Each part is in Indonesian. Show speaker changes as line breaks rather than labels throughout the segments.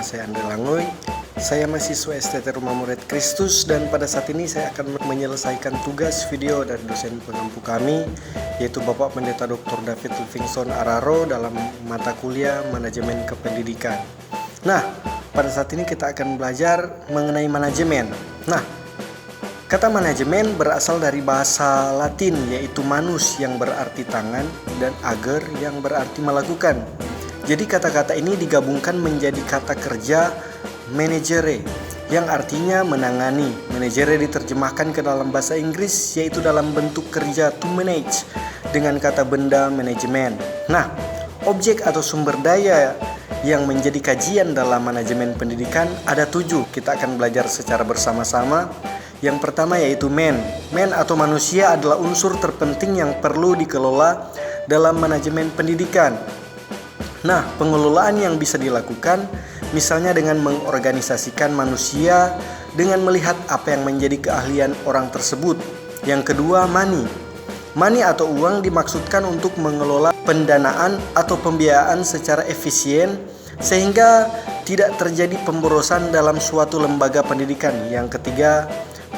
Nama saya Andre Langoy. Saya mahasiswa STT Rumah Murid Kristus dan pada saat ini saya akan menyelesaikan tugas video dari dosen pengampu kami, yaitu Bapak Pendeta Dr. David Livingstone Araro dalam mata kuliah Manajemen Kependidikan. Nah, pada saat ini kita akan belajar mengenai manajemen. Nah, kata manajemen berasal dari bahasa Latin, yaitu manus yang berarti tangan dan ager yang berarti melakukan. Jadi kata-kata ini digabungkan menjadi kata kerja managere yang artinya menangani. Managere diterjemahkan ke dalam bahasa Inggris yaitu dalam bentuk kerja to manage dengan kata benda manajemen. Nah, objek atau sumber daya yang menjadi kajian dalam manajemen pendidikan ada 7. Kita akan belajar secara bersama-sama. Yang pertama yaitu man. Man atau manusia adalah unsur terpenting yang perlu dikelola dalam manajemen pendidikan. Nah, pengelolaan yang bisa dilakukan misalnya dengan mengorganisasikan manusia dengan melihat apa yang menjadi keahlian orang tersebut. Yang kedua, money. Money atau uang dimaksudkan untuk mengelola pendanaan atau pembiayaan secara efisien sehingga tidak terjadi pemborosan dalam suatu lembaga pendidikan. Yang ketiga,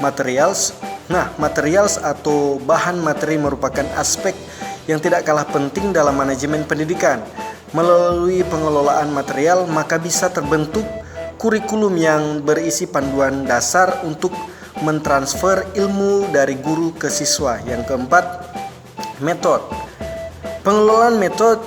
materials. Nah, materials atau bahan materi merupakan aspek yang tidak kalah penting dalam manajemen pendidikan. Melalui pengelolaan material, maka bisa terbentuk kurikulum yang berisi panduan dasar untuk mentransfer ilmu dari guru ke siswa. Yang keempat, metode. Pengelolaan metode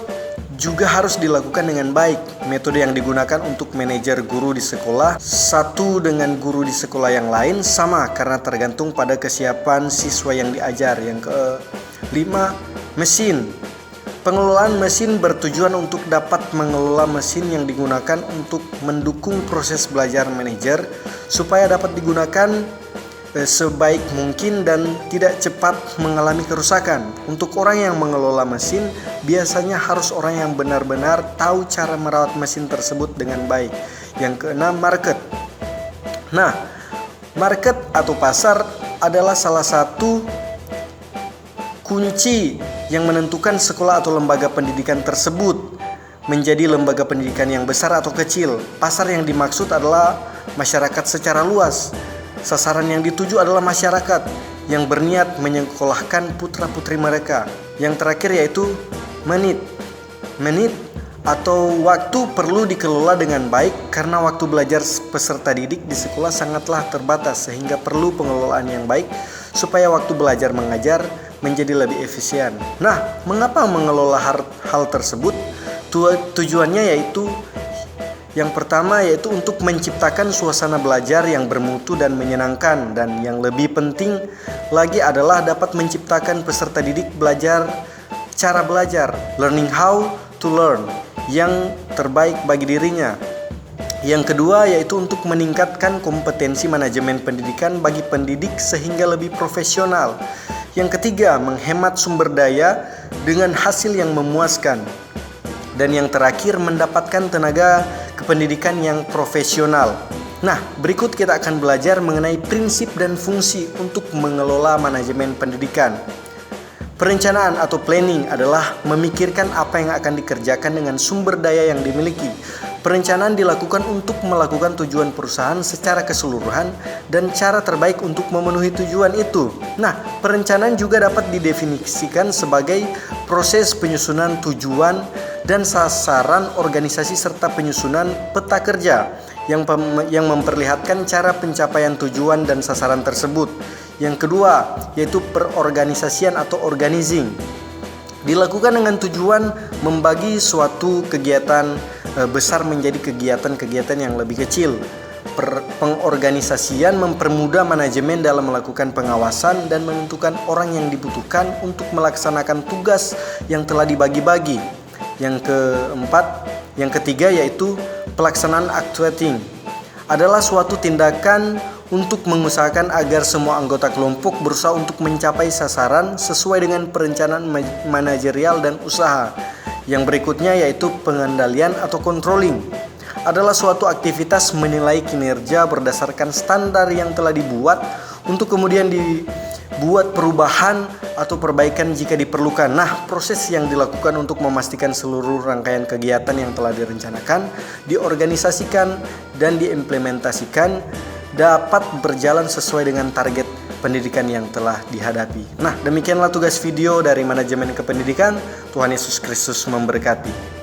juga harus dilakukan dengan baik. Metode yang digunakan untuk manajer guru di sekolah satu dengan guru di sekolah yang lain sama karena tergantung pada kesiapan siswa yang diajar. Yang kelima, mesin. Pengelolaan mesin bertujuan untuk dapat mengelola mesin yang digunakan untuk mendukung proses belajar manajer supaya dapat digunakan sebaik mungkin dan tidak cepat mengalami kerusakan. Untuk orang yang mengelola mesin biasanya harus orang yang benar-benar tahu cara merawat mesin tersebut dengan baik. Yang keenam, market. Nah, market atau pasar adalah salah satu kunci yang menentukan sekolah atau lembaga pendidikan tersebut menjadi lembaga pendidikan yang besar atau kecil. Pasar yang dimaksud adalah masyarakat secara luas. Sasaran yang dituju adalah masyarakat yang berniat menyekolahkan putra-putri mereka. Yang terakhir yaitu menit. Menit atau waktu perlu dikelola dengan baik karena waktu belajar peserta didik di sekolah sangatlah terbatas sehingga perlu pengelolaan yang baik supaya waktu belajar mengajar menjadi lebih efisien. Nah, mengapa mengelola hal tersebut? Tujuannya yaitu yang pertama yaitu untuk menciptakan suasana belajar yang bermutu dan menyenangkan, dan yang lebih penting lagi adalah dapat menciptakan peserta didik cara belajar, learning how to learn, yang terbaik bagi dirinya. Yang kedua yaitu untuk meningkatkan kompetensi manajemen pendidikan bagi pendidik sehingga lebih profesional. Yang ketiga, menghemat sumber daya dengan hasil yang memuaskan. Dan yang terakhir, mendapatkan tenaga kependidikan yang profesional. Nah, berikut kita akan belajar mengenai prinsip dan fungsi untuk mengelola manajemen pendidikan. Perencanaan atau planning adalah memikirkan apa yang akan dikerjakan dengan sumber daya yang dimiliki. Perencanaan dilakukan untuk melakukan tujuan perusahaan secara keseluruhan dan cara terbaik untuk memenuhi tujuan itu. Nah, perencanaan juga dapat didefinisikan sebagai proses penyusunan tujuan dan sasaran organisasi serta penyusunan peta kerja yang memperlihatkan cara pencapaian tujuan dan sasaran tersebut. Yang kedua, yaitu perorganisasian atau organizing. Dilakukan dengan tujuan membagi suatu kegiatan besar menjadi kegiatan-kegiatan yang lebih kecil. Pengorganisasian mempermudah manajemen dalam melakukan pengawasan dan menentukan orang yang dibutuhkan untuk melaksanakan tugas yang telah dibagi-bagi. Yang ketiga yaitu pelaksanaan actuating. Adalah suatu tindakan untuk mengusahakan agar semua anggota kelompok berusaha untuk mencapai sasaran sesuai dengan perencanaan manajerial dan usaha. Yang berikutnya yaitu pengendalian atau controlling. Adalah suatu aktivitas menilai kinerja berdasarkan standar yang telah dibuat untuk kemudian dibuat perubahan atau perbaikan jika diperlukan. Nah, proses yang dilakukan untuk memastikan seluruh rangkaian kegiatan yang telah direncanakan, diorganisasikan, dan diimplementasikan dapat berjalan sesuai dengan target pendidikan yang telah dihadapi. Nah, demikianlah tugas video dari Manajemen Kependidikan. Tuhan Yesus Kristus memberkati.